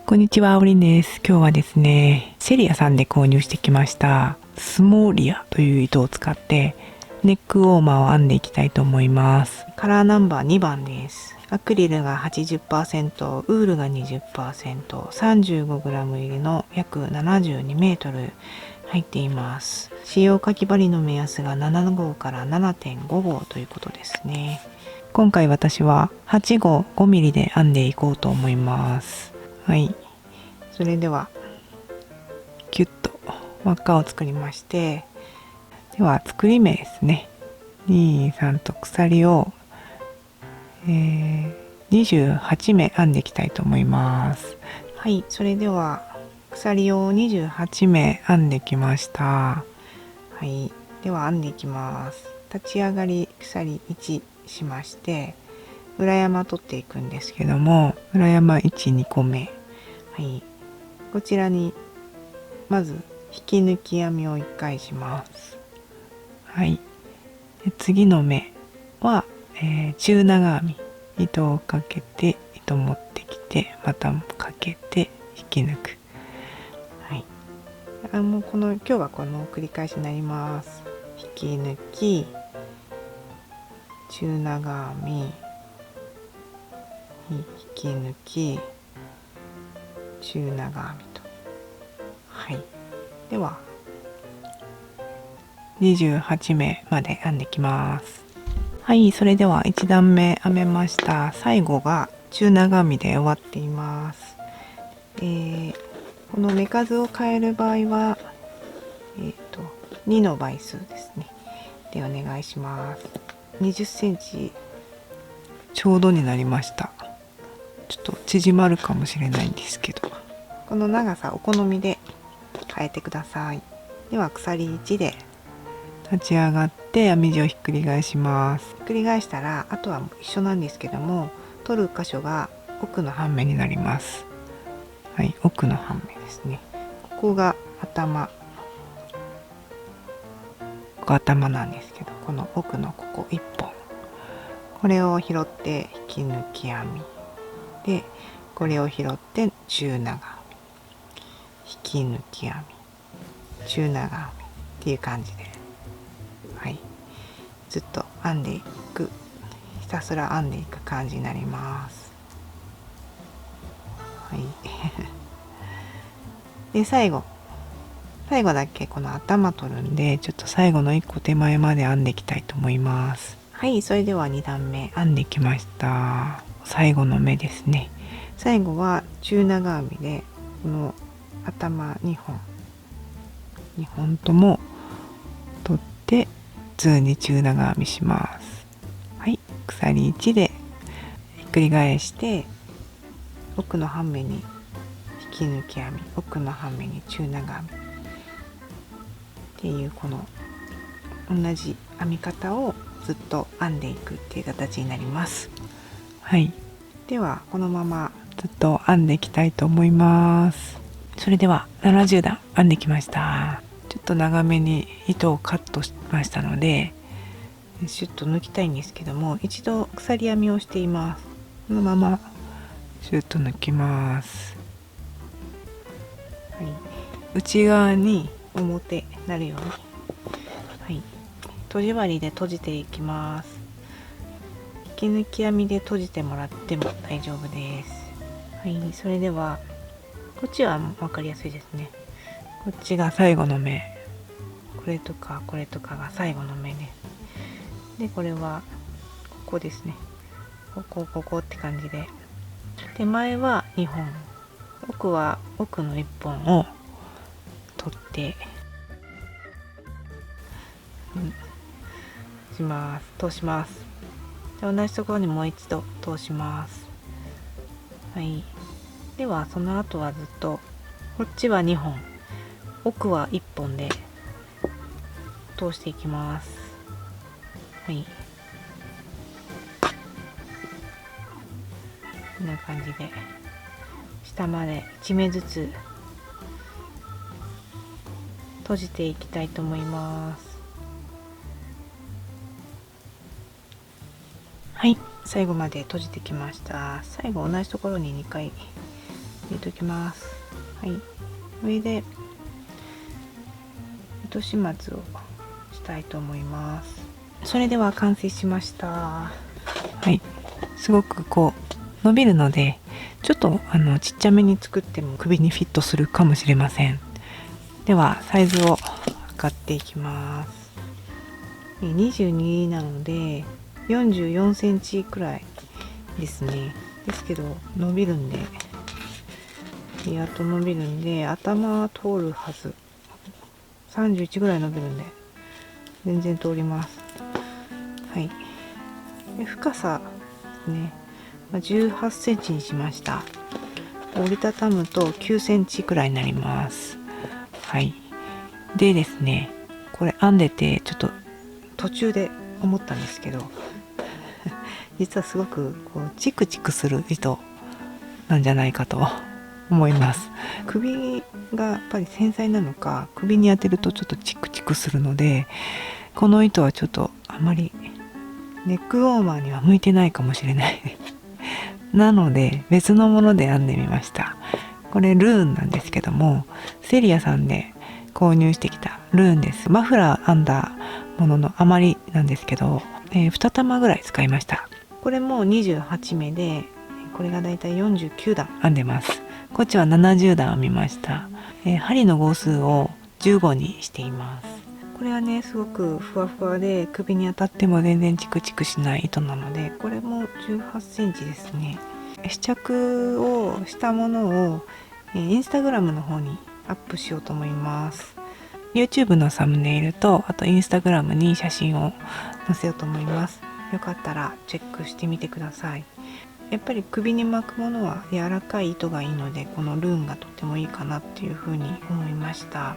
こんにちは、おりんです。今日はですね、セリアさんで購入してきましたスモーリアという糸を使ってネックウォーマーを編んでいきたいと思います。カラーナンバー2番です。アクリルが 80%、ウールが 20%、35g 入りの約72メートル入っています。使用かき針の目安が7号から 7.5 号ということですね。今回私は8号 5mm で編んでいこうと思います。はい、それではキュッと輪っかを作りまして、では作り目ですね、23と鎖を、28目編んでいきたいと思います。はい、それでは鎖を28目編んできました。はい、では編んでいきます。立ち上がり鎖1しまして、裏山取っていくんですけども、裏山1、2個目、はい、こちらにまず引き抜き編みを1回します。はい、で次の目は、中長編み、糸をかけて糸持ってきて、またかけて引き抜く。はい、もう今日はこの繰り返しになります。引き抜き、中長編み、引き抜き、中長編みと。はい、では28目まで編んできます。はい、それでは1段目編めました。最後が中長編みで終わっています。この目数を変える場合は、2の倍数ですね。でお願いします。20センチちょうどになりました。ちょっと縮まるかもしれないんですけど、この長さお好みで変えてください。では鎖1で立ち上がって編み地をひっくり返します。ひっくり返したらあとは一緒なんですけども、取る箇所が奥の半目になります。はい、奥の半目ですね。ここが頭、ここ頭なんですけど、この奥のここ1本、これを拾って引き抜き編みで、これを拾って中長編み、引き抜き編み、中長編みっていう感じで、はい、ずっと編んでいく、ひたすら編んでいく感じになります。はい。で最後だけこの頭取るんで、ちょっと最後の1個手前まで編んでいきたいと思います。はい、それでは2段目編んできました。最後の目ですね。最後は中長編みで、この頭2本とも取って普通に中長編みします。はい、鎖1でひっくり返して奥の半目に引き抜き編み、奥の半目に中長編みっていう、この同じ編み方をずっと編んでいくっていう形になります。はい、ではこのままずっと編んでいきたいと思います。それでは70段編んできました。ちょっと長めに糸をカットしましたのでシュッと抜きたいんですけども、一度鎖編みをしています。このままシュッと抜きます。はい、内側に表なるように、はい、とじ針で閉じていきます。引き抜き編みで閉じてもらっても大丈夫です。はい、それではこっちは分かりやすいですね。こっちが最後の目、これとかこれとかが最後の目ね。でこれはここですね。ここって感じで、手前は2本、奥は奥の1本を取って、通します。で同じところにもう一度通します。はい、ではその後はずっとこっちは2本、奥は1本で通していきます。はい、こんな感じで下まで1目ずつ閉じていきたいと思います。はい、最後まで閉じてきました。最後同じところに2回入れときます。はい、上で糸始末をしたいと思います。それでは完成しました。はい、すごくこう伸びるので、ちょっとちっちゃめに作っても首にフィットするかもしれません。ではサイズを測っていきます。22なので44センチくらいですね。ですけど伸びるんで、やっと伸びるんで、頭通るはず。31ぐらい伸びるんで全然通ります。はい。で深さですね、18センチにしました。折りたたむと9センチくらいになります。はい。でですね、これ編んでてちょっと途中で思ったんですけど実はすごくこうチクチクする糸なんじゃないかと思います。首がやっぱり繊細なのか、首に当てるとちょっとチクチクするので、この糸はちょっとあまりネックウォーマーには向いてないかもしれないなので別のもので編んでみました。これルーンなんですけども、セリアさんで購入してきたルーンです。マフラー編んだものの余りなんですけど、2玉ぐらい使いました。これも28目で、これがだいたい49段編んでます。こっちは70段編みました。針の号数を15にしています。これはね、すごくふわふわで首に当たっても全然チクチクしない糸なので、これも18センチですね。試着をしたものをインスタグラムの方にアップしようと思います。 YouTube のサムネイルと、あとインスタグラムに写真を載せようと思います。よかったらチェックしてみてください。やっぱり首に巻くものは柔らかい糸がいいので、このルーンがとてもいいかなっていうふうに思いました。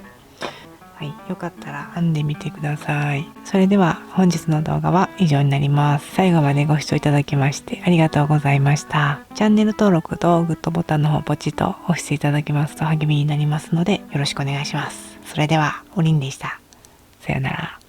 はい、よかったら編んでみてください。それでは本日の動画は以上になります。最後までご視聴いただきましてありがとうございました。チャンネル登録とグッドボタンの方ポチッと押していただきますと励みになりますのでよろしくお願いします。それではおりんでした。さようなら。